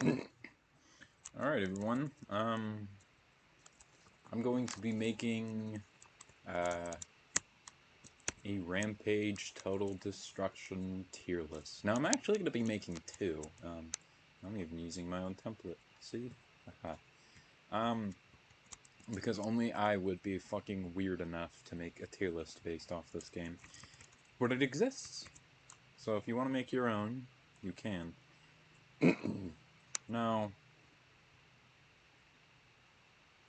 Alright, everyone. I'm going to be making a Rampage Total Destruction tier list. Now, I'm actually going to be making two. I'm even using my own template. See? Because only I would be fucking weird enough to make a tier list based off this game. But it exists. So if you want to make your own, you can. Now,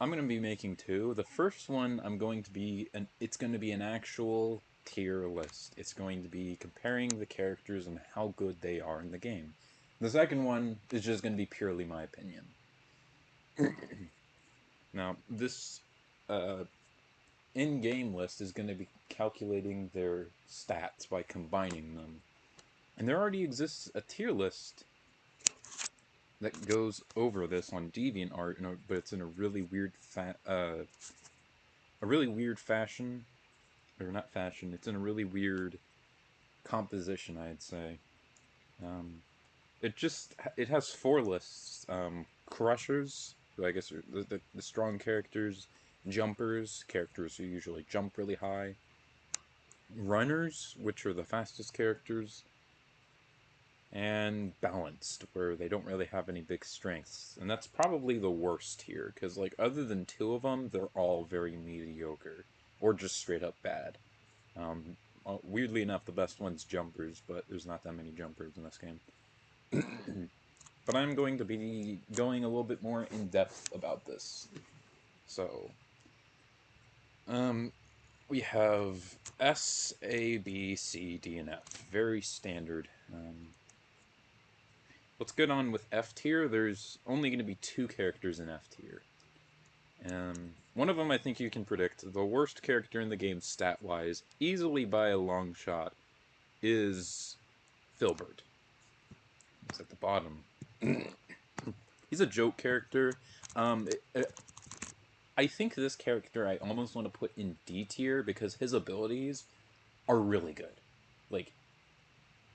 I'm going to be making two. The first one, it's going to be an actual tier list. It's going to be comparing the characters and how good they are in the game. The second one is just going to be purely my opinion. Now, this in-game list is going to be calculating their stats by combining them. And there already exists a tier list that goes over this on DeviantArt, but it's in a really weird fashion, or not fashion. It's in a really weird composition, I'd say. It has four lists: crushers, who I guess are the strong characters; jumpers, characters who usually jump really high; runners, which are the fastest characters; and balanced, where they don't really have any big strengths. And that's probably the worst here, because, like, other than two of them, they're all very mediocre, or just straight up bad. Weirdly enough, the best one's jumpers, but there's not that many jumpers in this game. But I'm going to be going a little bit more in depth about this. So, we have S, A, B, C, D, and F. Very standard. Let's get on with F tier. There's only going to be two characters in F tier. One of them I think you can predict. The worst character in the game stat-wise, easily by a long shot, is Filbert. It's at the bottom. He's a joke character. I think this character I almost want to put in D tier because his abilities are really good. Like,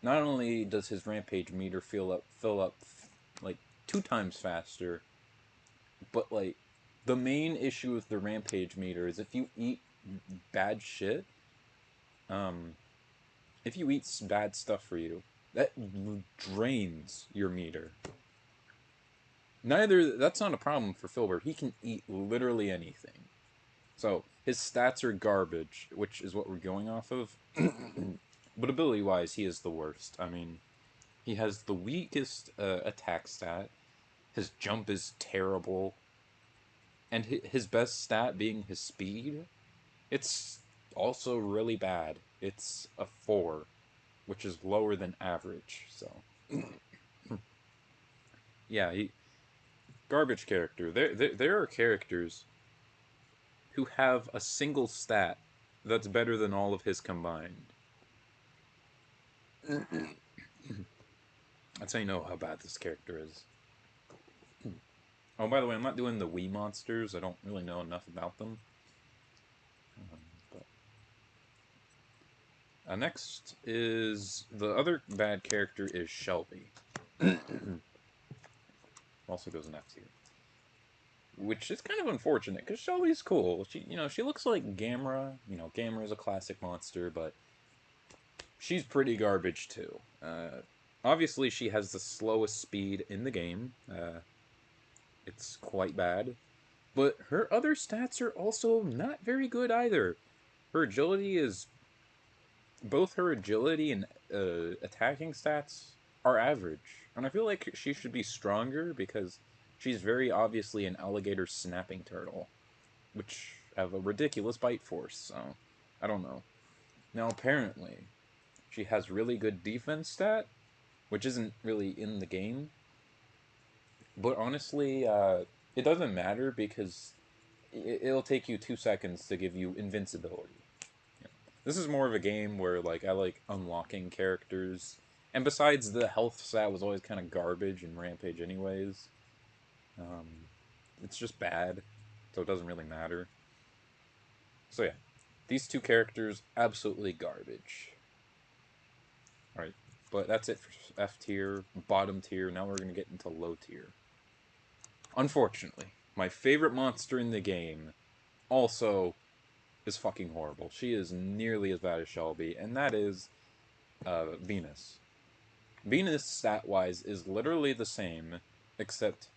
not only does his Rampage meter fill up like 2 times faster, but like the main issue with the Rampage meter is if you eat bad shit, if you eat bad stuff for you, that drains your meter. That's not a problem for Filbert. He can eat literally anything. So, his stats are garbage, which is what we're going off of. But ability-wise, he is the worst. I mean, he has the weakest attack stat. His jump is terrible. And his best stat being his speed, it's also really bad. It's a 4, which is lower than average, so... yeah, garbage character. There are characters who have a single stat that's better than all of his combined. That's how you know how bad this character is. Oh, by the way, I'm not doing the Wii monsters. I don't really know enough about them. Next is... the other bad character is Shelby. Also goes in F tier. Which is kind of unfortunate, because Shelby's cool. She looks like Gamera. Gamera's a classic monster, but she's pretty garbage, too. Obviously, she has the slowest speed in the game. It's quite bad. But her other stats are also not very good either. Her agility is... both her agility and attacking stats are average. And I feel like she should be stronger because she's very obviously an alligator snapping turtle, which have a ridiculous bite force, so I don't know. Now, apparently, she has really good defense stat, which isn't really in the game. But honestly, it doesn't matter because it'll take you 2 seconds to give you invincibility. This is more of a game where, like, I like unlocking characters. And besides, the health stat was always kind of garbage in Rampage anyways. It's just bad, so it doesn't really matter. So yeah, these two characters, absolutely garbage. Alright, But that's it for F tier, bottom tier. Now we're going to get into low tier. Unfortunately, my favorite monster in the game also is fucking horrible. She is nearly as bad as Shelby, and that is Venus. Venus, stat-wise, is literally the same, except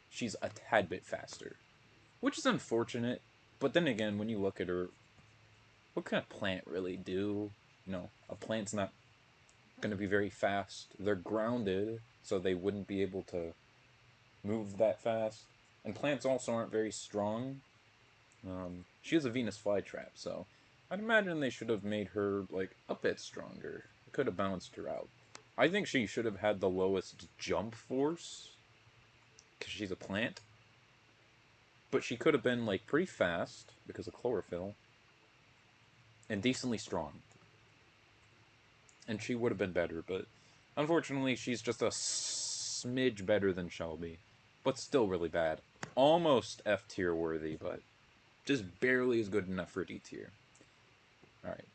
she's a tad bit faster. Which is unfortunate, but then again, when you look at her, what can a plant really do? You know, a plant's not going to be very fast. They're grounded, so they wouldn't be able to move that fast. And plants also aren't very strong. She is a Venus flytrap, so I'd imagine they should have made her, like, a bit stronger. Could have balanced her out. I think she should have had the lowest jump force, because she's a plant. But she could have been, like, pretty fast, because of chlorophyll, and decently strong. And she would have been better, but unfortunately she's just a smidge better than Shelby. But still really bad. Almost F tier worthy, but just barely as good enough for D tier. Alright.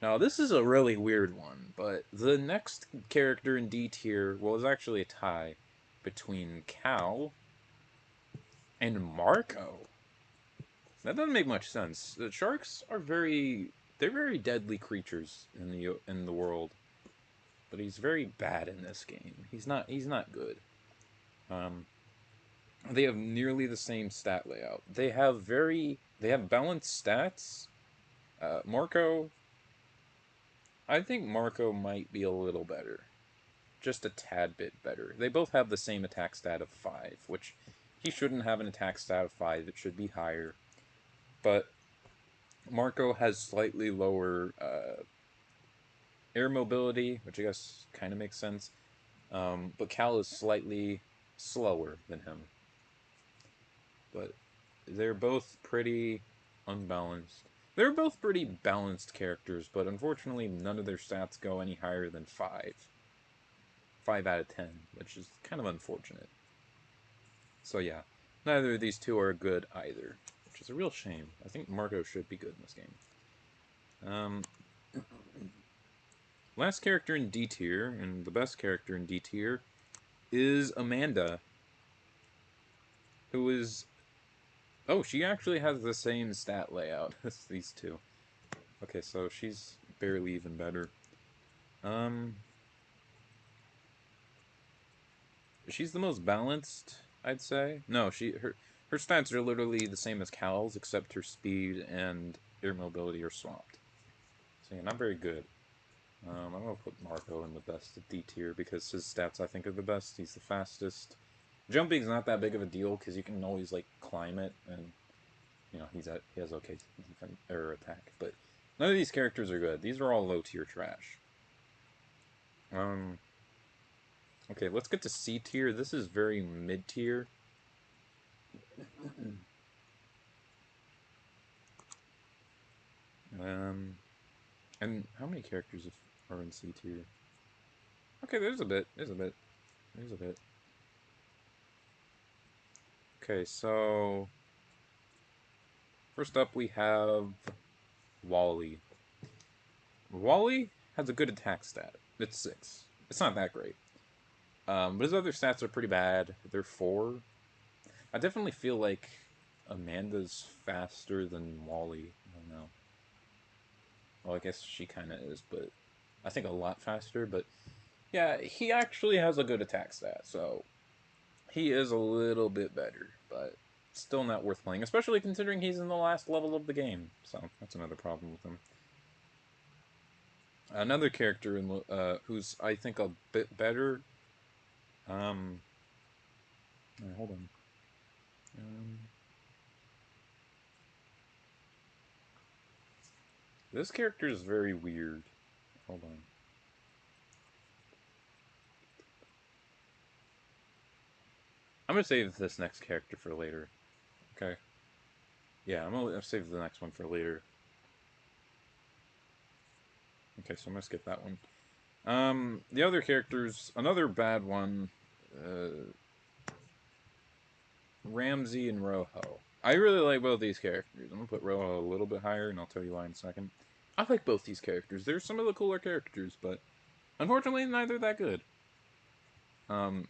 Now this is a really weird one, but the next character in D tier, well, is actually a tie between Cal and Marco. That doesn't make much sense. The sharks are they're very deadly creatures in the world. But he's very bad in this game. He's not good. They have nearly the same stat layout. They have balanced stats. Marco, I think Marco might be a little better. Just a tad bit better. They both have the same attack stat of 5, which he shouldn't have an attack stat of 5. It should be higher. But Marco has slightly lower air mobility, which I guess kind of makes sense. But Cal is slightly slower than him. But they're both pretty unbalanced. They're both pretty balanced characters, but unfortunately none of their stats go any higher than 5. 5 out of 10, which is kind of unfortunate. So yeah, neither of these two are good either, which is a real shame. I think Marco should be good in this game. Last character in D tier, and the best character in D tier, is Amanda, who is... Oh, she actually has the same stat layout as these two. Okay, so she's barely even better. She's the most balanced, I'd say. No, her stats are literally the same as Cal's, except her speed and air mobility are swapped. So yeah, not very good. I'm going to put Marco in the best at D tier because his stats, I think, are the best. He's the fastest. Jumping's not that big of a deal because you can always, like, climb it, and, you know, he has okay defense, or attack. But none of these characters are good. These are all low tier trash. Okay, let's get to C tier. This is very mid tier. And how many characters are in C tier? Okay, there's a bit. Okay, so first up we have Wally. Wally has a good attack stat. It's 6. It's not that great. But his other stats are pretty bad. They're 4. I definitely feel like Amanda's faster than Wally. I don't know. Well, I guess she kind of is, but I think a lot faster. But yeah, he actually has a good attack stat, so he is a little bit better, but still not worth playing, especially considering he's in the last level of the game. So that's another problem with him. Another character in who's I think a bit better. Hold on. This character is very weird. Hold on. I'm gonna save this next character for later. Okay. Yeah, I'm gonna save the next one for later. Okay, so I'm gonna skip that one. The other characters, another bad one, Ramsey and Rojo. I really like both these characters. I'm gonna put Rojo a little bit higher, and I'll tell you why in a second. I like both these characters. They're some of the cooler characters, but Unfortunately, neither that good. Oh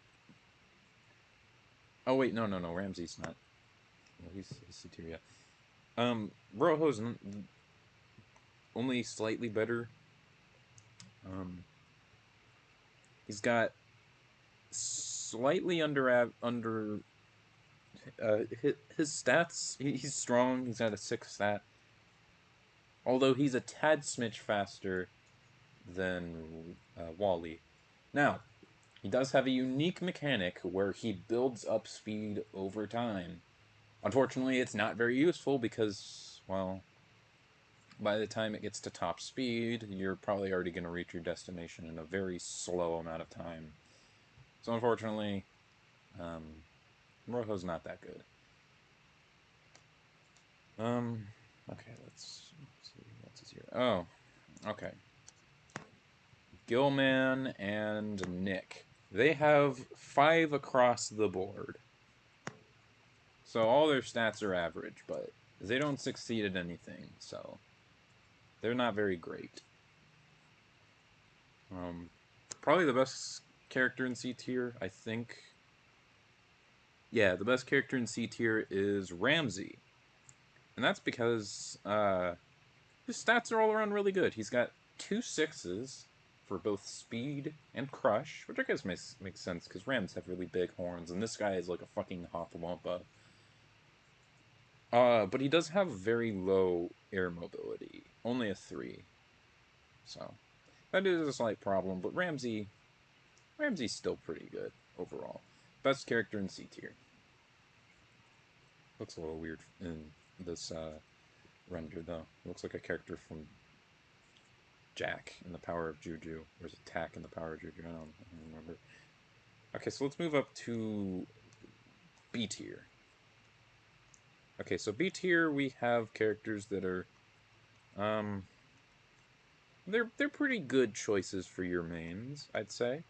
wait, no, Ramsay's not. Well, he's C tier, yeah. Rojo's only slightly better. Um, he's got slightly under his stats. He's strong. He's got a 6 stat. Although he's a tad smidge faster than Wally. Now, he does have a unique mechanic where he builds up speed over time. Unfortunately, it's not very useful because, well, by the time it gets to top speed, you're probably already going to reach your destination in a very slow amount of time. So unfortunately, Rojo's not that good. Okay, let's see what's his here. Oh, okay. Gilman and Nick. They have 5 across the board. So all their stats are average, but they don't succeed at anything, so they're not very great. Probably the best character in C tier, I think. Yeah, the best character in C tier is Ramsay. And that's because his stats are all around really good. He's got 2 6s for both speed and crush, which I guess makes sense because Rams have really big horns, and this guy is like a fucking Hopalumpa. But he does have very low air mobility, only a 3. So that is a slight problem, but Ramsay's still pretty good overall. Best character in C tier. Looks a little weird in this render though. It looks like a character from Jack in the Power of Juju. There's a Tack in the Power of Juju. I don't remember. Okay, so let's move up to B tier. Okay, so B tier we have characters that are they're pretty good choices for your mains, I'd say.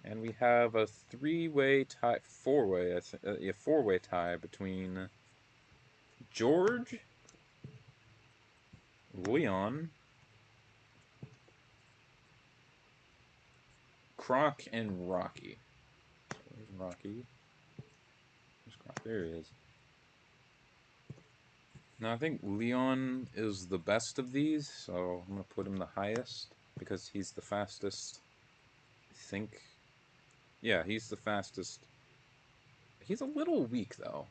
And we have a 3-way tie, 4-way, a 4-way tie between George, Leon, Croc, and Rocky. Where's Rocky? Where's Croc? There he is. Now, I think Leon is the best of these, so I'm going to put him the highest because he's the fastest. I think. Yeah, he's the fastest. He's a little weak, though.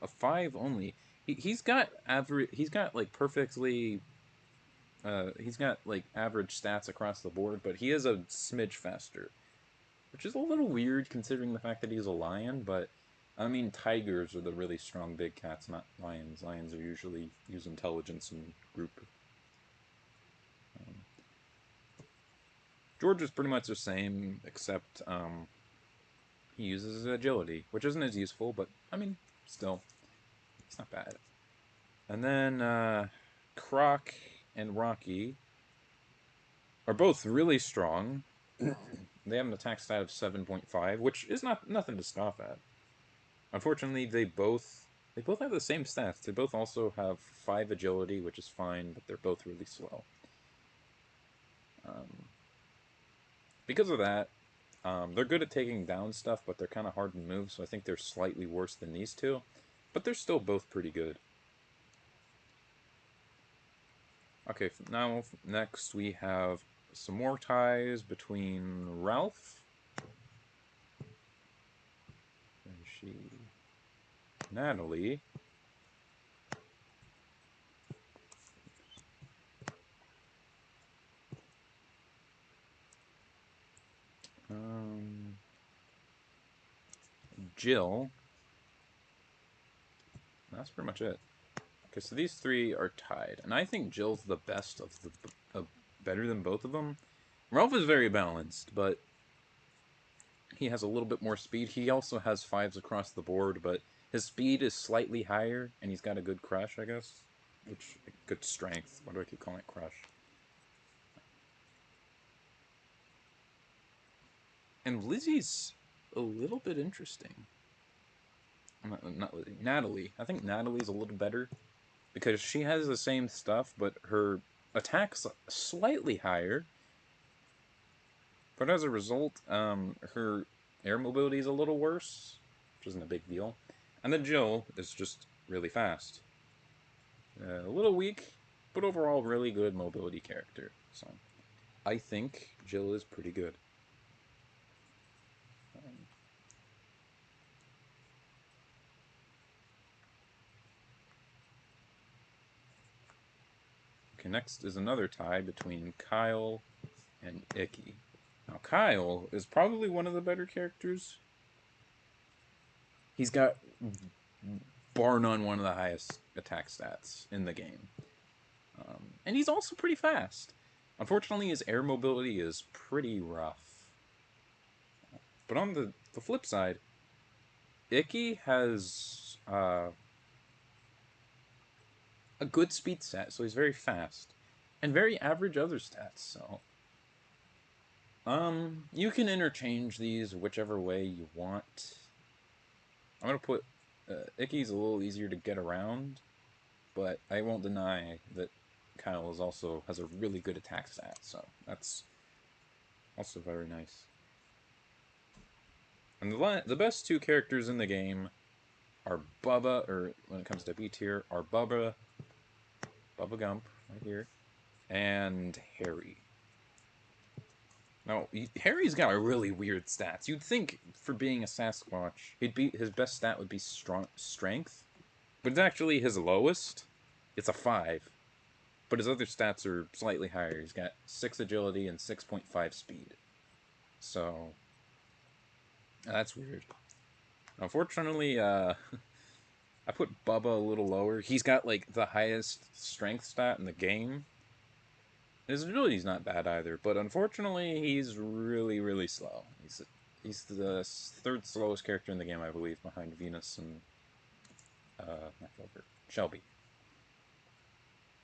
A 5 only. He's got average. He's got, like, perfectly. He's got, like, average stats across the board, but he is a smidge faster. Which is a little weird considering the fact that he's a lion, but I mean, tigers are the really strong big cats, not lions. Lions are usually use intelligence and group. George is pretty much the same, except he uses his agility, which isn't as useful, but I mean, still, it's not bad. And then Croc and Rocky are both really strong. They have an attack stat of 7.5, which is nothing to scoff at. Unfortunately, they both have the same stats. They both also have 5 agility, which is fine, but they're both really slow. Because of that, they're good at taking down stuff, but they're kind of hard to move, so I think they're slightly worse than these two. But they're still both pretty good. Okay, now next we have some more ties between Ralph. And Natalie. Jill. That's pretty much it. Okay, so these 3 are tied, and I think Jill's the best of the better than both of them. Ralph is very balanced, but he has a little bit more speed. He also has 5s across the board, but his speed is slightly higher, and he's got a good crush, I guess. Good strength. Why do I keep calling it crush? And Lizzy's a little bit interesting. Not Lizzy. Natalie. I think Natalie's a little better because she has the same stuff, but her attacks slightly higher, but as a result, her air mobility is a little worse, which isn't a big deal. And then Jill is just really fast. A little weak, but overall really good mobility character. So I think Jill is pretty good. Okay, next is another tie between Kyle and Icky. Now, Kyle is probably one of the better characters. He's got, bar none, one of the highest attack stats in the game. And he's also pretty fast. Unfortunately, his air mobility is pretty rough. But on the flip side, Icky has a good speed stat, so he's very fast. And very average other stats, so... you can interchange these whichever way you want. I'm gonna put Icky's a little easier to get around, but I won't deny that Kyle is also has a really good attack stat, so that's also very nice. And the best two characters in the game are Bubba, or when it comes to B tier, are Bubba Gump, right here, and Harry. Now, Harry's got a really weird stats. You'd think, for being a Sasquatch, his best stat would be strength, but it's actually his lowest. It's a 5. But his other stats are slightly higher. He's got 6 agility and 6.5 speed. So, that's weird. Unfortunately, I put Bubba a little lower. He's got, like, the highest strength stat in the game. His agility's not bad either, but unfortunately, he's really, really slow. He's the third slowest character in the game, I believe, behind Venus and not Filbert, Shelby.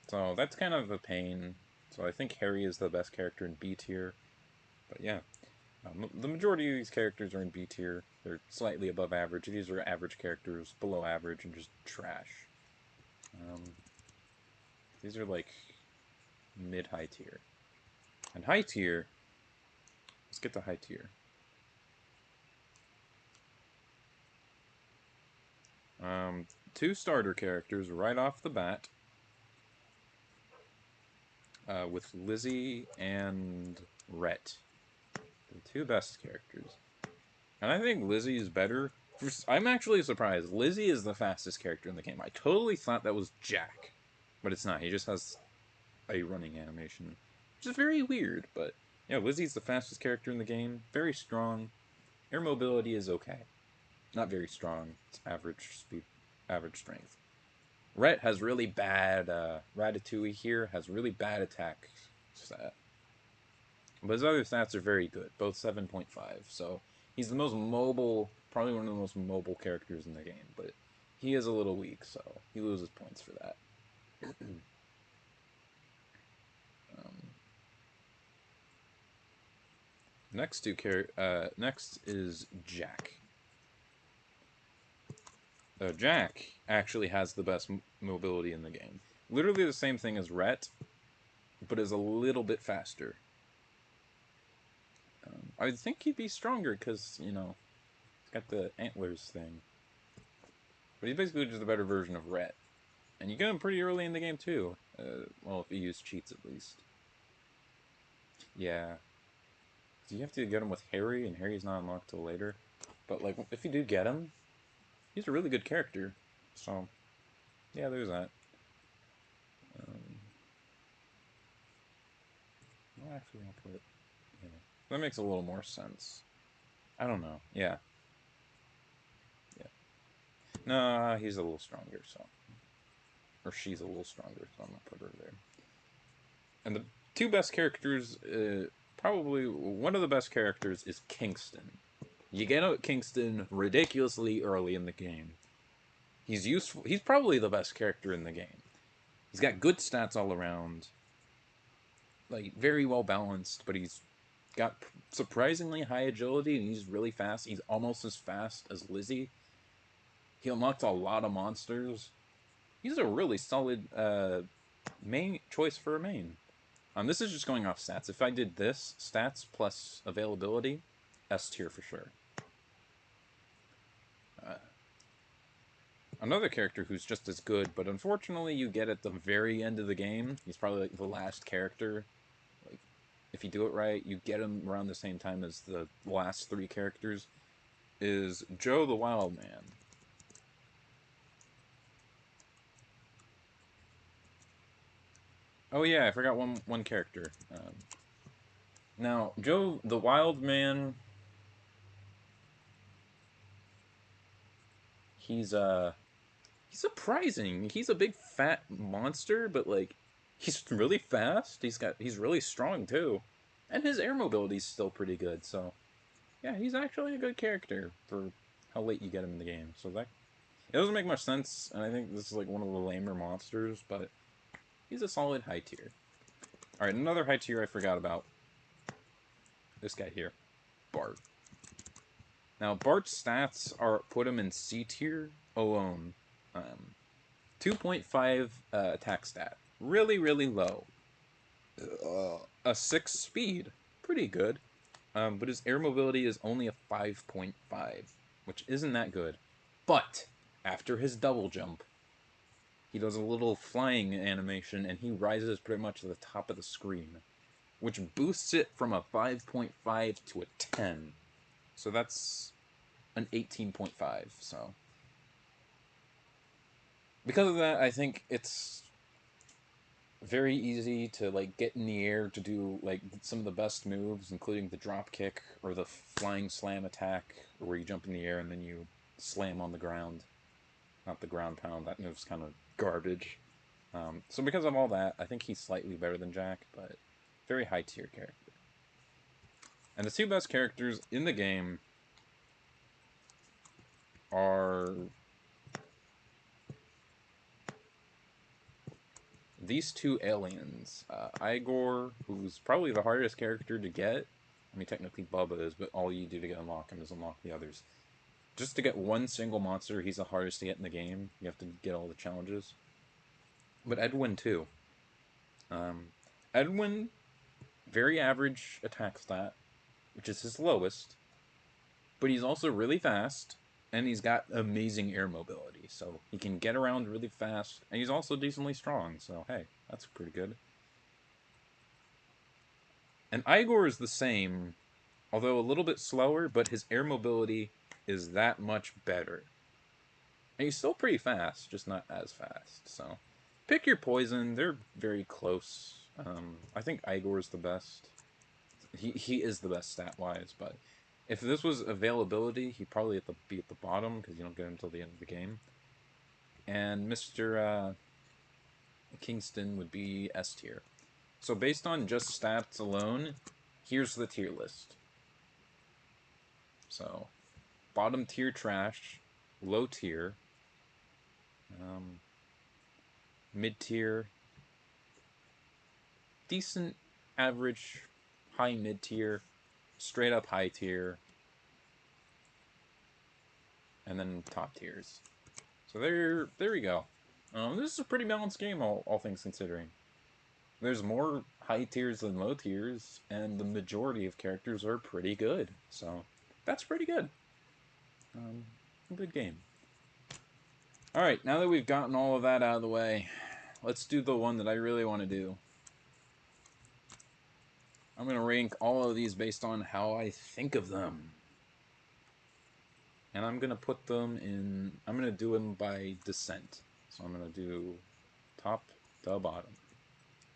So that's kind of a pain. So I think Harry is the best character in B tier. But yeah, the majority of these characters are in B tier. They're slightly above average. These are average characters, below average, and just trash. These are like mid-high tier. And high tier, let's get to high tier. Two starter characters right off the bat. With Lizzy and Rhett. The two best characters. And I think Lizzy is better. I'm actually surprised. Lizzy is the fastest character in the game. I totally thought that was Jack. But it's not. He just has a running animation. Which is very weird, but... yeah, Lizzy's the fastest character in the game. Very strong. Air mobility is okay. Not very strong. It's average speed, average strength. Rhett has really bad, Ratatouille here has really bad attack stat. But his other stats are very good, both 7.5, so he's the most mobile, probably one of the most mobile characters in the game, but he is a little weak, so he loses points for that. Next is Jack. Jack actually has the best mobility in the game. Literally the same thing as Rhett, but is a little bit faster. I would think he'd be stronger because, you know, he's got the antlers thing. But he's basically just a better version of Rhett. And you get him pretty early in the game, too. Well, if you use cheats, at least. Yeah. So you have to get him with Harry, and Harry's not unlocked till later. But, like, if you do get him, he's a really good character. So, yeah, there's that. Well, actually, I'll put it... yeah. That makes a little more sense. I don't know. Yeah. Yeah. No, he's a little stronger, so... or she's a little stronger, so I'm gonna put her there. And the two best characters, probably one of the best characters is Kingston. You get out Kingston ridiculously early in the game. He's useful. He's probably the best character in the game. He's got good stats all around. Like, very well balanced, but he's got surprisingly high agility, and he's really fast. He's almost as fast as Lizzy. He unlocked a lot of monsters. He's a really solid main choice for a main. This is just going off stats. If I did this, stats plus availability, S tier for sure. Another character who's just as good, but unfortunately you get at the very end of the game. He's probably like the last character. Like, if you do it right, you get him around the same time as the last 3 characters. Is Joe the Wild Man. Oh yeah, I forgot one character. Now, Joe the Wild Man, he's surprising. He's a big fat monster, but like he's really fast. He's really strong too. And his air mobility's still pretty good, so yeah, he's actually a good character for how late you get him in the game. So that it doesn't make much sense, and I think this is like one of the lamer monsters, but he's a solid high tier. Alright, another high tier I forgot about. This guy here. Bart. Now, Bart's stats are put him in C tier alone. 2.5 attack stat. Really, really low. A 6 speed. Pretty good. But his air mobility is only a 5.5, which isn't that good. But, after his double jump, he does a little flying animation, and he rises pretty much to the top of the screen, which boosts it from a 5.5 to a 10. So that's an 18.5, so... Because of that, I think it's very easy to like get in the air to do like some of the best moves, including the drop kick or the flying slam attack, where you jump in the air and then you slam on the ground. Not the ground pound. That move's kind of garbage. So because of all that, I think he's slightly better than Jack, but very high tier character. And the 2 best characters in the game are these 2 aliens. Igor, who's probably the hardest character to get. I mean, technically Bubba is, but all you do to get unlock him is unlock the others. Just to get one single monster, he's the hardest to get in the game. You have to get all the challenges. But Edwin, too. Edwin, very average attack stat, which is his lowest. But he's also really fast, and he's got amazing air mobility. So he can get around really fast, and he's also decently strong. So, hey, that's pretty good. And Igor is the same, although a little bit slower, but his air mobility is that much better. And he's still pretty fast, just not as fast. So, pick your poison. They're very close. I think Igor is the best. He is the best stat-wise, but if this was availability, he'd probably be at the bottom, because you don't get him until the end of the game. And Mr. Kingston would be S tier. So based on just stats alone, here's the tier list. So, bottom tier trash, low tier, mid tier, decent, average, high mid tier, straight up high tier, and then top tiers. So there we go. This is a pretty balanced game, all things considering. There's more high tiers than low tiers, and the majority of characters are pretty good. So that's pretty good. Good game. Alright, now that we've gotten all of that out of the way, let's do the one that I really want to do. I'm going to rank all of these based on how I think of them. And I'm going to put them in... I'm going to do them by descent. So I'm going to do top to bottom.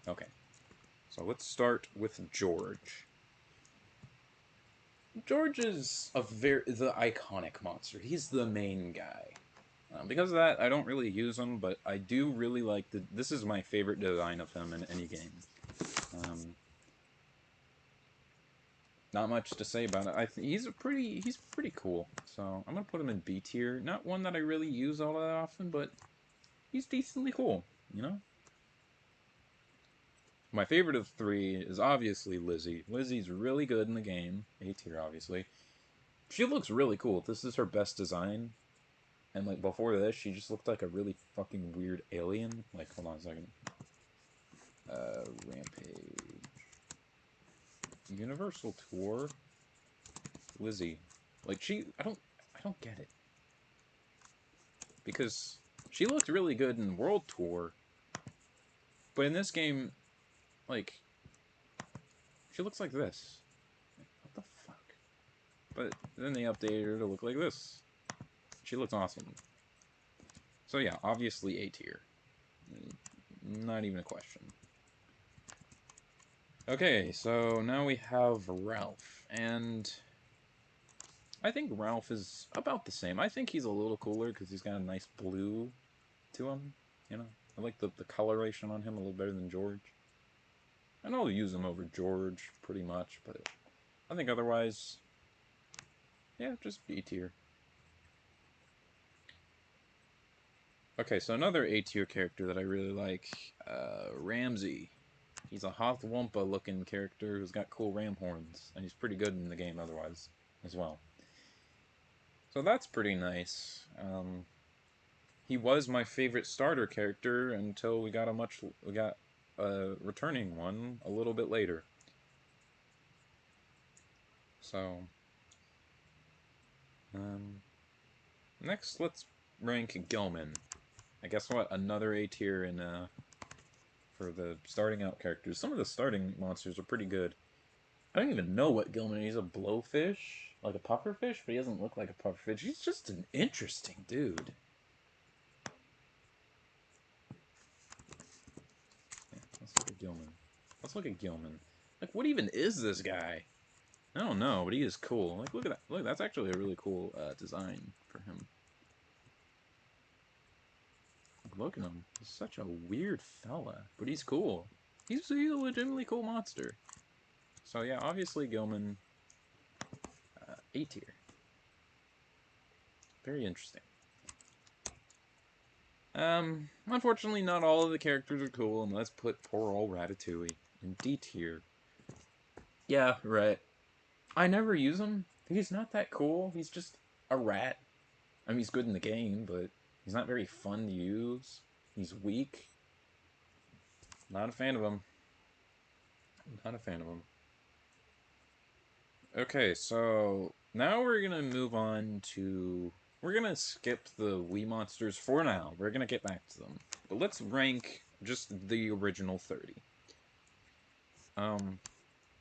Okay. So let's start with George. George is the iconic monster. He's the main guy. Because of that, I don't really use him, but I do really like this is my favorite design of him in any game. Not much to say about it. He's pretty cool. So I'm gonna put him in B tier. Not one that I really use all that often, but he's decently cool. You know. My favorite of the 3 is obviously Lizzy. Lizzy's really good in the game. A tier, obviously. She looks really cool. This is her best design. And, like, before this, she just looked like a really fucking weird alien. Like, hold on a second. Rampage. Universal Tour. Lizzy. Like, I don't get it. Because she looked really good in World Tour. But in this game, like, she looks like this. What the fuck? But then they updated her to look like this. She looks awesome. So yeah, obviously A tier. Not even a question. Okay, so now we have Ralph, and I think Ralph is about the same. I think he's a little cooler because he's got a nice blue to him, you know? I like the coloration on him a little better than George. And I'll use him over George pretty much, but I think otherwise, yeah, just B tier. Okay, so another A tier character that I really like, Ramsay. He's a Hoth-Wumpa looking character who's got cool ram horns, and he's pretty good in the game otherwise as well. So that's pretty nice. He was my favorite starter character until we got a returning one a little bit later. So next let's rank Gilman. I guess what, another A tier in for the starting out characters. Some of the starting monsters are pretty good. I don't even know what Gilman is. He's a blowfish, like a pufferfish, but he doesn't look like a pufferfish. He's just an interesting dude. Yeah, let's look at Gilman. Let's look at Gilman. Like, what even is this guy? I don't know, but he is cool. Like, look at that. Look, that's actually a really cool design for him. Look at him. He's such a weird fella, but he's cool. He's a legitimately cool monster. So yeah, obviously Gilman, A tier. Very interesting. Unfortunately, not all of the characters are cool, and let's put poor old Ratatouille in D tier. Yeah, right. I never use him. He's not that cool. He's just a rat. I mean, he's good in the game, but he's not very fun to use. He's weak. Not a fan of him. Not a fan of him. Okay, so now we're gonna move on to... We're gonna skip the Wii monsters for now. We're gonna get back to them. But let's rank just the original 30.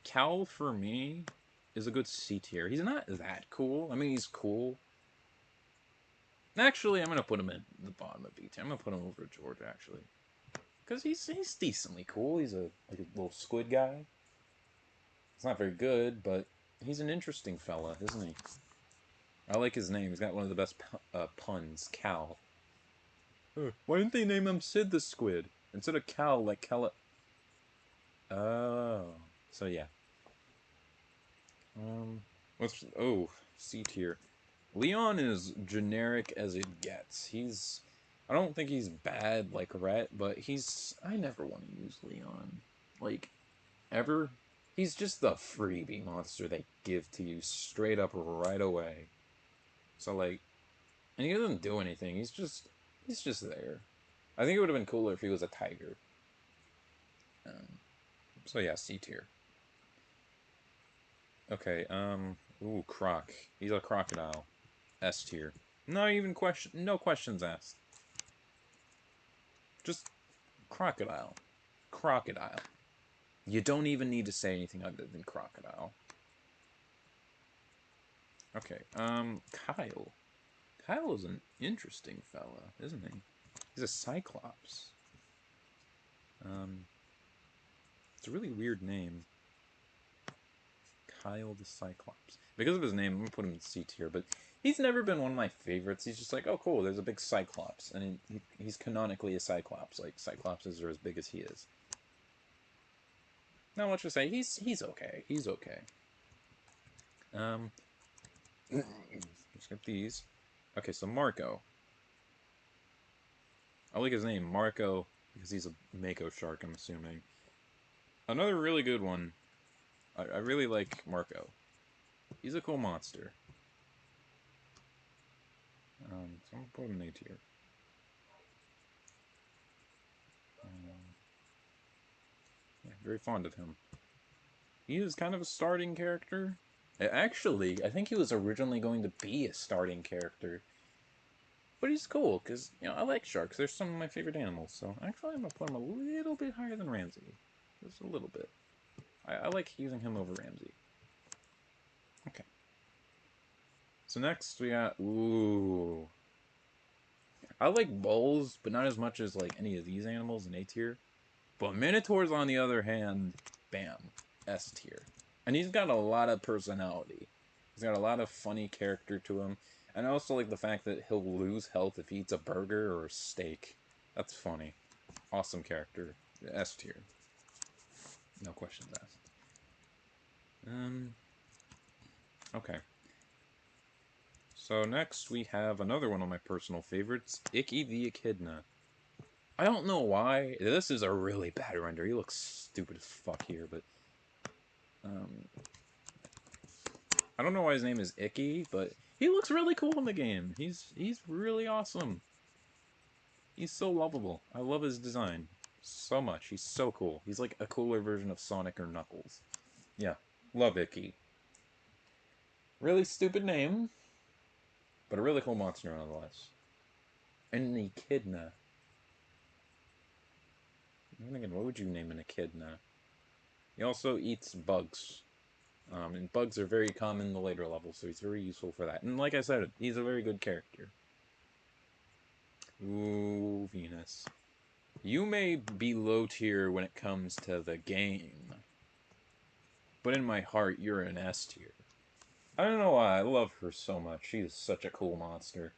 Cal, for me, is a good C tier. He's not that cool. I mean, he's cool. Actually, I'm gonna put him at the bottom of B tier. I'm gonna put him over George, actually. Because he's decently cool. He's a little squid guy. He's not very good, but he's an interesting fella, isn't he? I like his name. He's got one of the best puns, Cal. Why didn't they name him Sid the Squid instead of Cal, like Cal? Oh, so yeah. C tier. Leon is generic as it gets. I don't think he's bad like Rhett, but I never want to use Leon, like, ever. He's just the freebie monster they give to you straight up right away. So like, and he doesn't do anything. He's just there. I think it would have been cooler if he was a tiger. So yeah, C tier. Okay, ooh, Croc. He's a crocodile. S tier. No questions asked. Just crocodile. Crocodile. You don't even need to say anything other than crocodile. Okay, Kyle. Kyle is an interesting fella, isn't he? He's a Cyclops. It's a really weird name. Kyle the Cyclops. Because of his name, I'm gonna put him in C tier, but he's never been one of my favorites. He's just like, oh cool, there's a big Cyclops, and he's canonically a Cyclops. Like, Cyclopses are as big as he is. Now let's just say he's okay. He's okay. Skip these. Okay, so Marco. I like his name, Marco, because he's a Mako shark, I'm assuming. Another really good one. I really like Marco. He's a cool monster. So I'm gonna put him in A tier. Very fond of him. He is kind of a starting character. Actually, I think he was originally going to be a starting character. But he's cool, because, you know, I like sharks. They're some of my favorite animals, so actually I'm going to put him a little bit higher than Ramsay. Just a little bit. I like using him over Ramsay. Okay. So next we got... Ooh. I like bulls, but not as much as, like, any of these animals in A tier. But Minotaurs, on the other hand, bam, S tier. And he's got a lot of personality. He's got a lot of funny character to him. And I also like the fact that he'll lose health if he eats a burger or a steak. That's funny. Awesome character. S tier. No questions asked. Okay. So next we have another one of my personal favorites, Icky the Echidna. I don't know why. This is a really bad render. He looks stupid as fuck here, but... I don't know why his name is Icky, but he looks really cool in the game. He's really awesome. He's so lovable. I love his design so much. He's so cool. He's like a cooler version of Sonic or Knuckles. Yeah, love Icky. Really stupid name, but a really cool monster nonetheless. And an echidna. I'm thinking, what would you name an echidna? He also eats bugs. And bugs are very common in the later levels, so he's very useful for that. And like I said, he's a very good character. Ooh, Venus. You may be low tier when it comes to the game, but in my heart, you're an S tier. I don't know why, I love her so much. She is such a cool monster.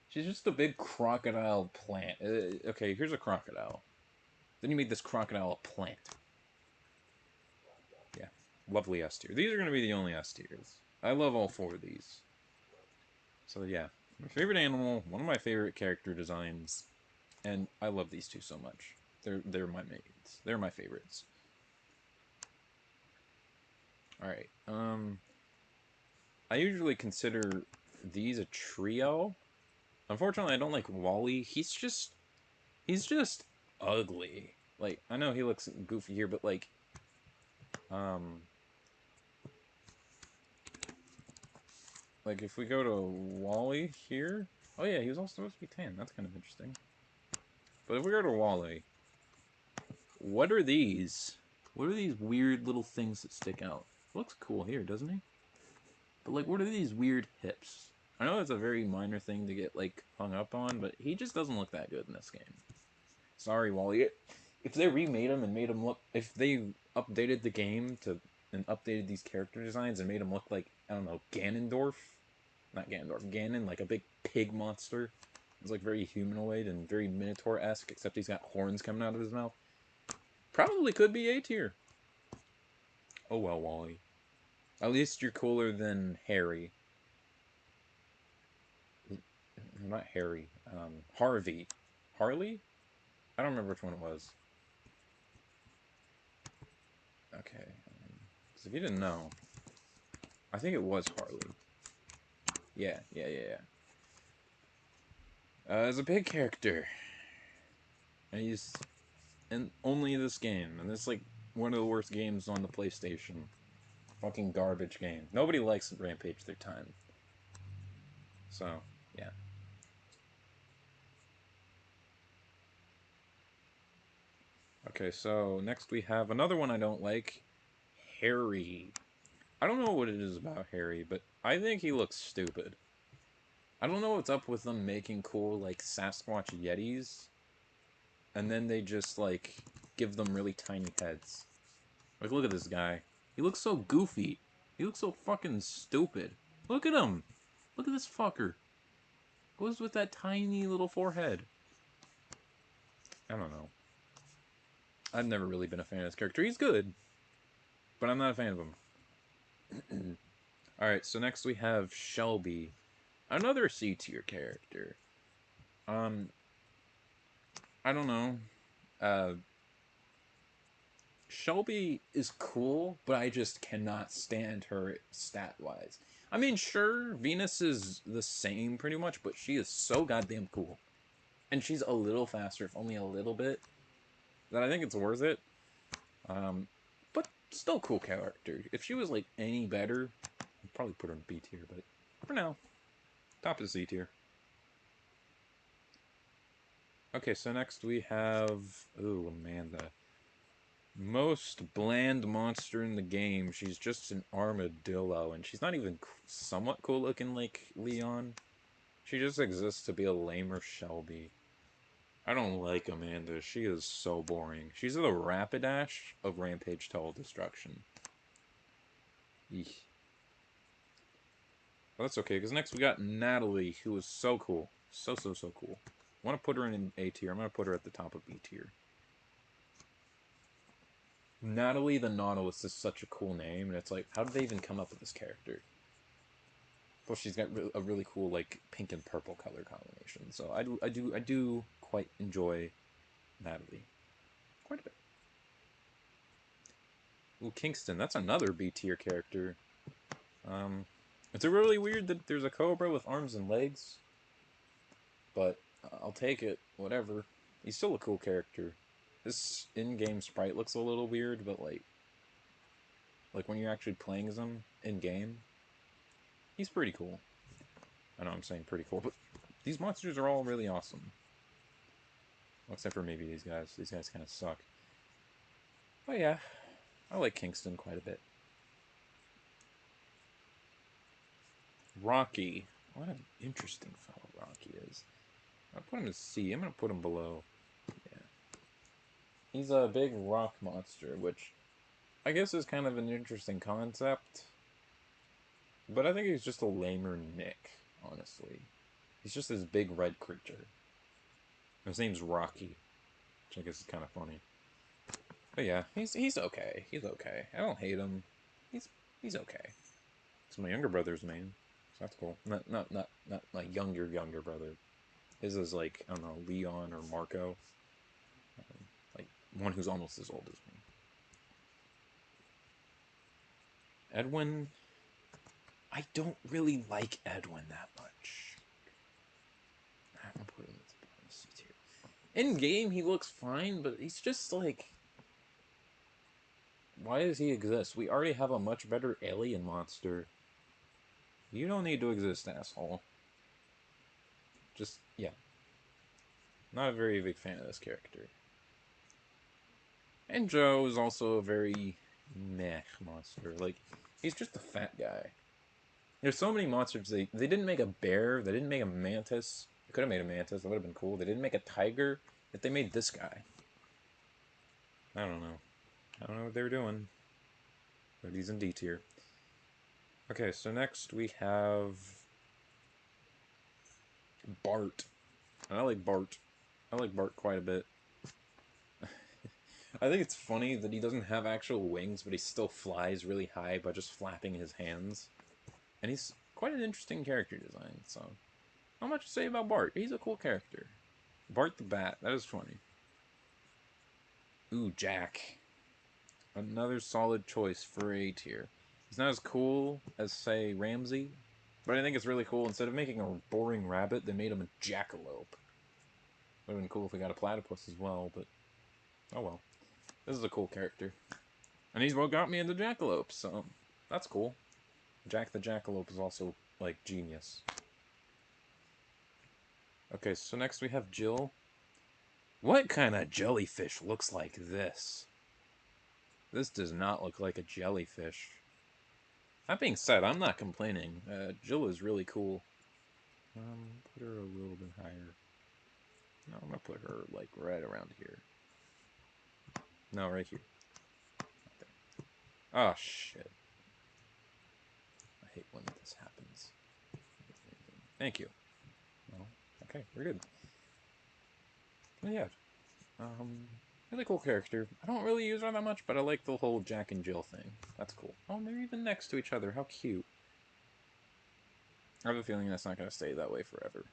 She's just a big crocodile plant. Okay, here's a crocodile. Then you made this crocodile a plant. Yeah, lovely S tier. These are going to be the only S tiers. I love all four of these. So yeah, my favorite animal, one of my favorite character designs, and I love these two so much. They're my mates. They're my favorites. Alright, I usually consider these a trio. Unfortunately, I don't like Wally. He's just ugly. Like, I know he looks goofy here, but like, like if we go to Wally here, oh yeah, he was also supposed to be tan. That's kind of interesting. But if we go to Wally, what are these? What are these weird little things that stick out? Looks cool here, doesn't he? But like, what are these weird hips? I know it's a very minor thing to get like hung up on, but he just doesn't look that good in this game. Sorry, Wally. If they remade him and made him look, if they updated the game to and updated these character designs and made him look like, I don't know, Ganondorf, not Ganondorf, Ganon, like a big pig monster. It's like very humanoid and very Minotaur-esque, except he's got horns coming out of his mouth. Probably could be A tier. Oh well, Wally. At least you're cooler than Harry. Not Harry. Harvey. Harley? I don't remember which one it was. Okay. Because if you didn't know, I think it was Harley. Yeah. As a big character. And he's in only this game. And it's like one of the worst games on the PlayStation. Fucking garbage game. Nobody likes Rampage their time. So, yeah. Okay, so next we have another one I don't like. Harry. I don't know what it is about Harry, but I think he looks stupid. I don't know what's up with them making cool, like, Sasquatch Yetis, and then they just, like, give them really tiny heads. Like, look at this guy. He looks so goofy. He looks so fucking stupid. Look at him! Look at this fucker. Goes with that tiny little forehead. I don't know. I've never really been a fan of this character. He's good, but I'm not a fan of him. Alright, so next we have Shelby. Another C tier character. I don't know. Shelby is cool, but I just cannot stand her stat-wise. I mean, sure, Venus is the same pretty much, but she is so goddamn cool. And she's a little faster, if only a little bit, that I think it's worth it. But still cool character. If she was like any better, I'd probably put her in B tier, but for now, top is C tier. Okay, so next we have, oh, Amanda. Most bland monster in the game. She's just an armadillo, and she's not even somewhat cool looking like Leon. She just exists to be a lamer Shelby. I don't like Amanda. She is so boring. She's the Rapidash of Rampage Total Destruction. Eek. Well, that's okay, because next we got Natalie, who is so cool. So cool. I want to put her in A tier. I'm going to put her at the top of B tier. Natalie the Nautilus is such a cool name, and it's like, how did they even come up with this character? Well, she's got a really cool, like, pink and purple color combination. So I do quite enjoy Natalie. Quite a bit. Ooh, Kingston. That's another B tier character. It's a really weird that there's a cobra with arms and legs. But I'll take it. Whatever. He's still a cool character. This in-game sprite looks a little weird, but like when you're actually playing as him in-game, he's pretty cool. I know I'm saying pretty cool, but these monsters are all really awesome. Well, except for maybe these guys. These guys kind of suck. But yeah, I like Kingston quite a bit. Rocky. What an interesting fellow Rocky is. I'll put him to C. I'm going to put him below. Yeah. He's a big rock monster, which I guess is kind of an interesting concept. But I think he's just a lamer Nick, honestly. He's just this big red creature. His name's Rocky, which I guess is kind of funny. But yeah, he's okay. He's okay. I don't hate him. He's okay. It's my younger brother's main, so that's cool. Not my younger brother. His is like, I don't know, Leon or Marco. Like one who's almost as old as me. Edwin. I don't really like Edwin that much. I'm gonna put him at the bottom of C tier. In game, he looks fine, but he's just like, why does he exist? We already have a much better alien monster. You don't need to exist, asshole. Just, yeah. Not a very big fan of this character. And Joe is also a very meh monster. Like, he's just a fat guy. There's so many monsters. They didn't make a bear. They didn't make a mantis. They could have made a mantis. That would have been cool. They didn't make a tiger. Yet they made this guy. I don't know. I don't know what they were doing. But he's in D tier. Okay, so next we have Bart. And I like Bart. I like Bart quite a bit. I think it's funny that he doesn't have actual wings, but he still flies really high by just flapping his hands. And he's quite an interesting character design, so not much to say about Bart. He's a cool character. Bart the Bat, that is funny. Ooh, Jack. Another solid choice for A tier. He's not as cool as, say, Ramsay, but I think it's really cool. Instead of making a boring rabbit, they made him a jackalope. Would have been cool if we got a platypus as well, but oh well. This is a cool character. And he's what got me into jackalopes, so that's cool. Jack the Jackalope is also, like, genius. Okay, so next we have Jill. What kind of jellyfish looks like this? This does not look like a jellyfish. That being said, I'm not complaining. Jill is really cool. Put her a little bit higher. No, I'm gonna put her, like, right around here. No, right here. Right there. Oh, shit. I hate when this happens. Thank you. Well, okay, we're good. But yeah, really cool character. I don't really use her that much, but I like the whole Jack and Jill thing. That's cool. Oh, and they're even next to each other. How cute. I have a feeling that's not going to stay that way forever.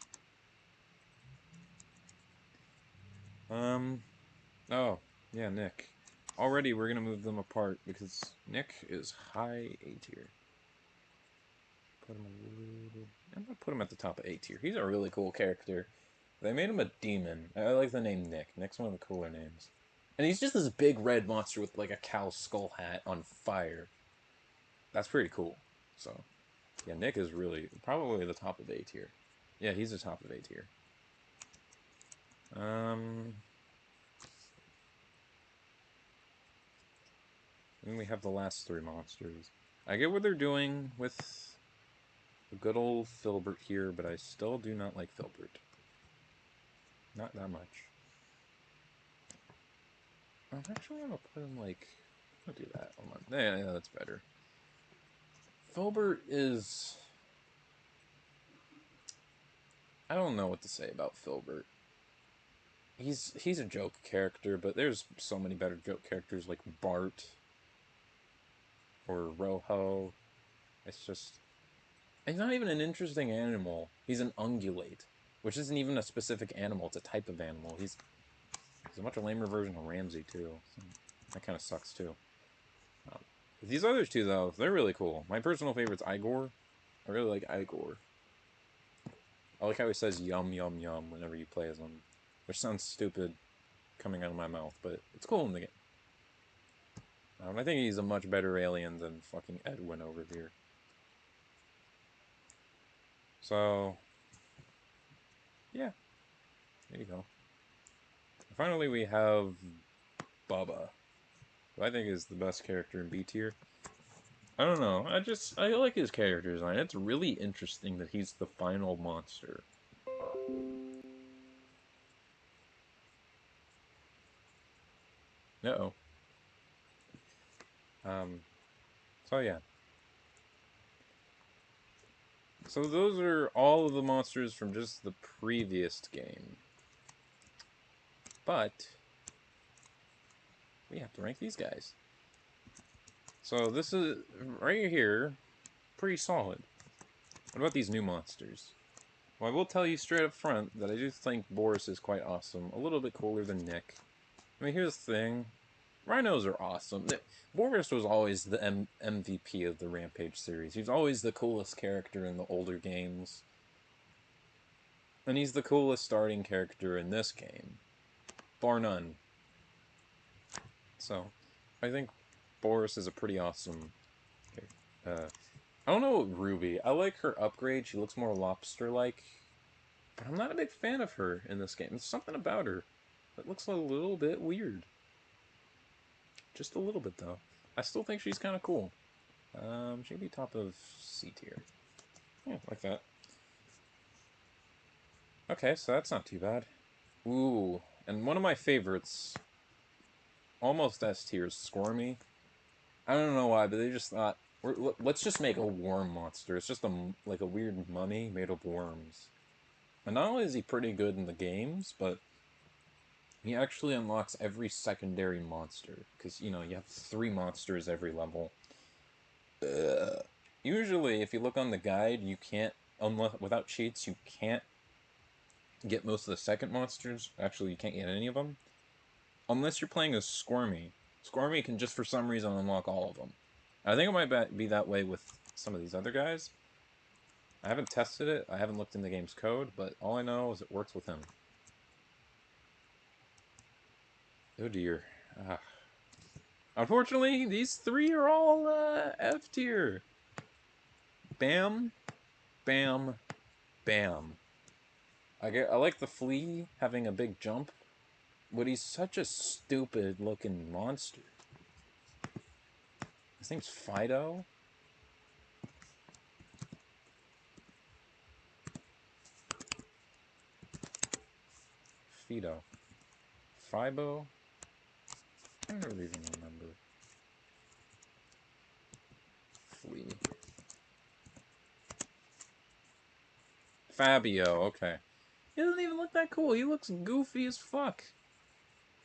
Oh, yeah, Nick. Already we're going to move them apart because Nick is high A tier. Put him a little... I'm going to put him at the top of A tier. He's a really cool character. They made him a demon. I like the name Nick. Nick's one of the cooler names. And he's just this big red monster with like a cow skull hat on fire. That's pretty cool. So, yeah, Nick is really probably the top of A tier. Yeah, he's the top of A tier. Then we have the last three monsters. I get what they're doing with the good old Filbert here, but I still do not like Filbert. Not that much. I'm actually gonna put him like... I'll do that. Hold on. Yeah, that's better. Filbert is... I don't know what to say about Filbert. He's a joke character, but there's so many better joke characters like Bart or Rojo. It's just... He's not even an interesting animal. He's an ungulate, which isn't even a specific animal. It's a type of animal. He's a much lamer version of Ramsay, too. So that kind of sucks, too. These other two, though, they're really cool. My personal favorite's Igor. I really like Igor. I like how he says yum, yum, yum whenever you play as him. Which sounds stupid coming out of my mouth, but it's cool in the game. I think he's a much better alien than fucking Edwin over here. So, yeah. There you go. Finally, we have Bubba, who I think is the best character in B tier. I don't know. I like his character design. It's really interesting that he's the final monster. Uh-oh. So yeah. So those are all of the monsters from just the previous game. But we have to rank these guys. So this is, right here, pretty solid. What about these new monsters? Well, I will tell you straight up front that I do think Boris is quite awesome. A little bit cooler than Nick. I mean, here's the thing. Rhinos are awesome. Boris was always the MVP of the Rampage series. He's always the coolest character in the older games. And he's the coolest starting character in this game. Bar none. So, I think Boris is a pretty awesome character. I don't know Ruby. I like her upgrade. She looks more lobster-like. But I'm not a big fan of her in this game. There's something about her that looks a little bit weird. Just a little bit, though. I still think she's kind of cool. She could be top of C tier. Yeah, like that. Okay, so that's not too bad. Ooh, and one of my favorites, almost S tier, is Squirmy. I don't know why, but they just thought, let's just make a worm monster. It's just like a weird mummy made of worms. And not only is he pretty good in the games, but he actually unlocks every secondary monster. Because, you know, you have 3 monsters every level. Usually, if you look on the guide, you can't, without cheats, you can't get most of the second monsters. Actually, you can't get any of them. Unless you're playing as Squirmy. Squirmy can just for some reason unlock all of them. I think it might be that way with some of these other guys. I haven't tested it. I haven't looked in the game's code, but all I know is it works with him. Oh dear. Unfortunately, these 3 are all F tier. Bam, bam, bam. I like the flea having a big jump, but he's such a stupid looking monster. His name's Fido. Fido. Fibo? I don't even remember. Flea. Fabio, okay. He doesn't even look that cool. He looks goofy as fuck.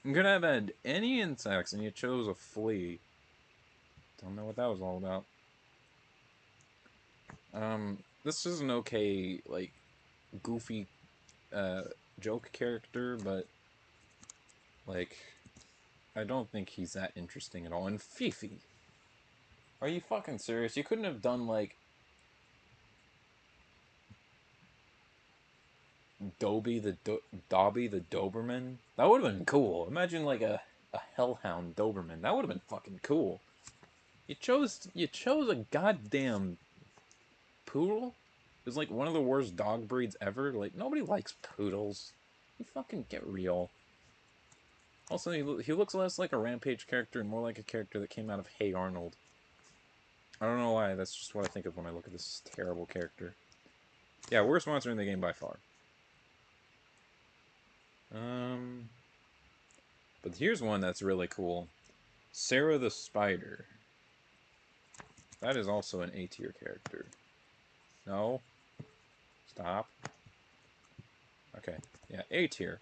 You could have had any insects and you chose a flea. Don't know what that was all about. This is an okay, like, goofy, joke character, but, like, I don't think he's that interesting at all. And Fifi. Are you fucking serious? You couldn't have done, like, Dobby the Doberman? That would have been cool. Imagine, like, a a Hellhound Doberman. That would have been fucking cool. You chose a goddamn poodle? It was like one of the worst dog breeds ever. Like, nobody likes poodles. You fucking get real. Also, he looks less like a Rampage character and more like a character that came out of Hey Arnold. I don't know why, that's just what I think of when I look at this terrible character. Yeah, worst monster in the game by far. But here's one that's really cool. Sarah the Spider. That is also an A tier character. No. Stop. Okay. Yeah, A tier.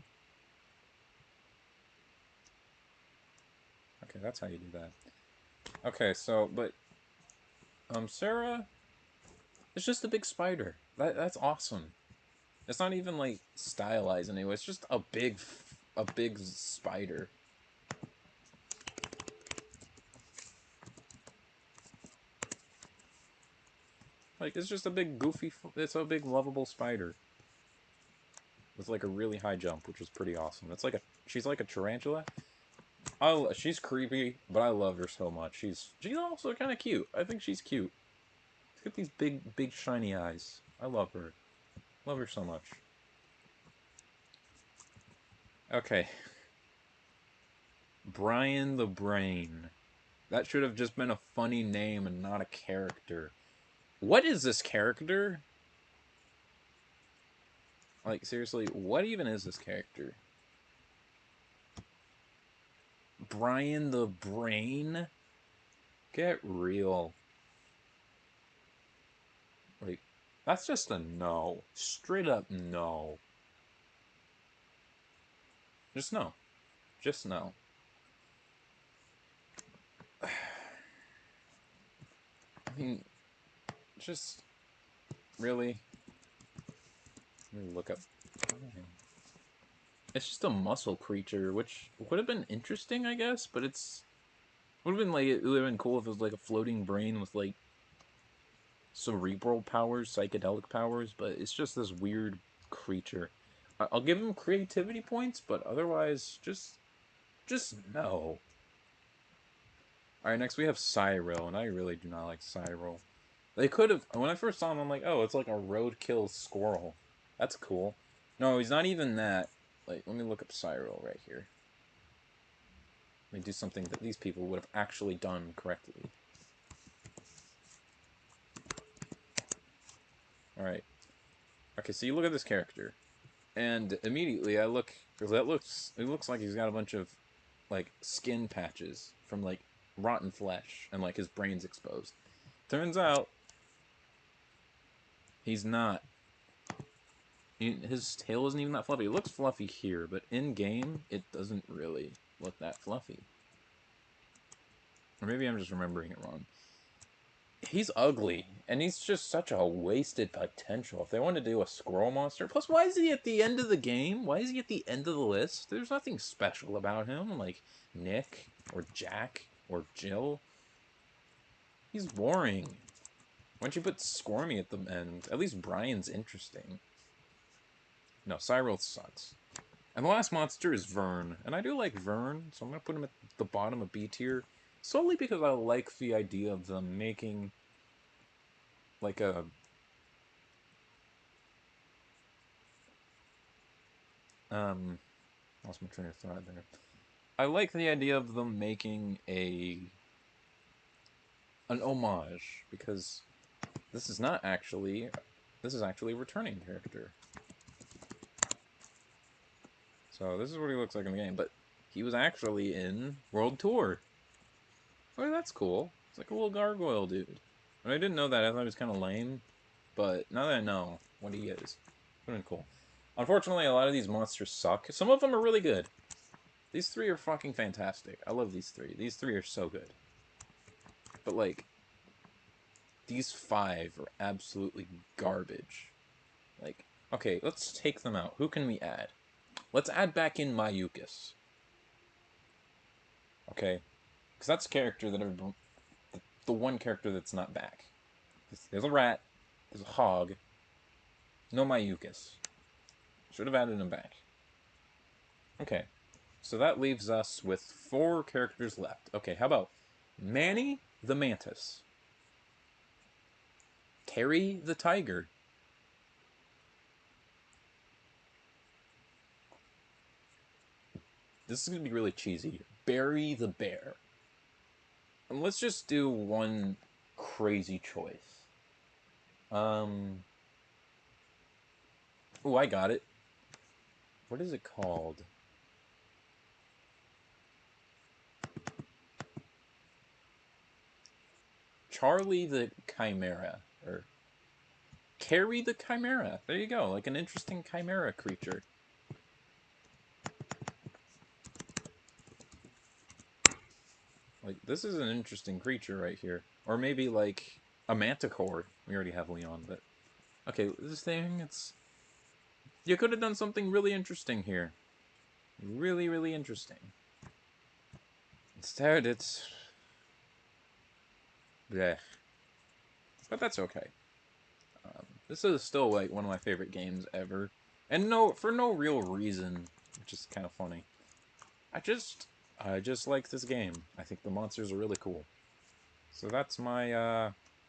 Okay, that's how you do that. Okay, so, but... Sarah... It's just a big spider. That's awesome. It's not even, like, stylized anyway. It's just a big spider. Like, it's just a big goofy... It's a big lovable spider. With, like, a really high jump, which is pretty awesome. It's like a... She's like a tarantula. She's creepy, but I love her so much. She's also kind of cute. I think she's cute. She's got these big shiny eyes. I love her. Love her so much. Okay. Brian the Brain. That should have just been a funny name and not a character. What is this character? Like, seriously, what even is this character? Brian the Brain? Get real. Like, that's just a no. Straight up no. Just no. Just no. I mean, just... Really? Let me look up... It's just a muscle creature, which would have been interesting, I guess, but it's... Would have been like, it would have been cool if it was like a floating brain with like cerebral powers, psychedelic powers, but it's just this weird creature. I'll give him creativity points, but otherwise, just no. Alright, next we have Cyril, and I really do not like Cyril. They could have, when I first saw him, I'm like, oh, it's like a roadkill squirrel. That's cool. No, he's not even that. Like, let me look up Cyril right here. Let me do something that these people would have actually done correctly. Alright. Okay, so you look at this character. And immediately I look... It looks like he's got a bunch of, like, skin patches from, like, rotten flesh. And, like, his brain's exposed. Turns out... He's not. His tail isn't even that fluffy. It looks fluffy here, but in-game, it doesn't really look that fluffy. Or maybe I'm just remembering it wrong. He's ugly, and he's just such a wasted potential. If they want to do a squirrel monster... Plus, why is he at the end of the game? Why is he at the end of the list? There's nothing special about him, like Nick, or Jack, or Jill. He's boring. Why don't you put Squirmy at the end? At least Brian's interesting. No, Cyril sucks. And the last monster is Vern. And I do like Vern, so I'm going to put him at the bottom of B tier. Solely because I like the idea of them making, like, a... lost my train of thought there. I like the idea of them making an homage, because this is actually a returning character. So this is what he looks like in the game, but he was actually in World Tour. Oh, that's cool. It's like a little gargoyle dude. And I didn't know that. I thought he was kind of lame. But now that I know what he is, it's been cool. Unfortunately, a lot of these monsters suck. Some of them are really good. These three are fucking fantastic. I love these three. These three are so good. But, like, these five are absolutely garbage. Like, okay, let's take them out. Who can we add? Let's add back in Mayukas. Okay? Because that's a character that the one character that's not back. There's a rat. There's a hog. No Mayukas. Should have added him back. Okay. So that leaves us with 4 characters left. Okay, how about Manny the Mantis? Terry the Tiger? This is going to be really cheesy. Barry the Bear? And let's just do one crazy choice. Oh, I got it. What is it called? Charlie the Chimera. Or Carrie the Chimera. There you go. Like an interesting chimera creature. Like, this is an interesting creature right here. Or maybe, like, a manticore. We already have Leon, but... Okay, this thing, it's... You could have done something really interesting here. Really, really interesting. Instead, it's... Blech. But that's okay. This is still, like, one of my favorite games ever. And for no real reason, which is kind of funny. I just like this game. I think the monsters are really cool. So that's my,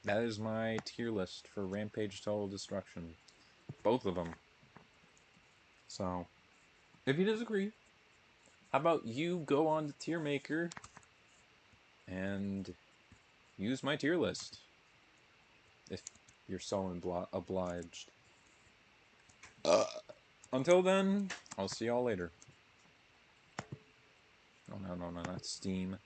that is my tier list for Rampage Total Destruction. Both of them. So, if you disagree, how about you go on to Tier Maker and use my tier list? If you're so obliged. Until then, I'll see y'all later. Oh, no, not Steam.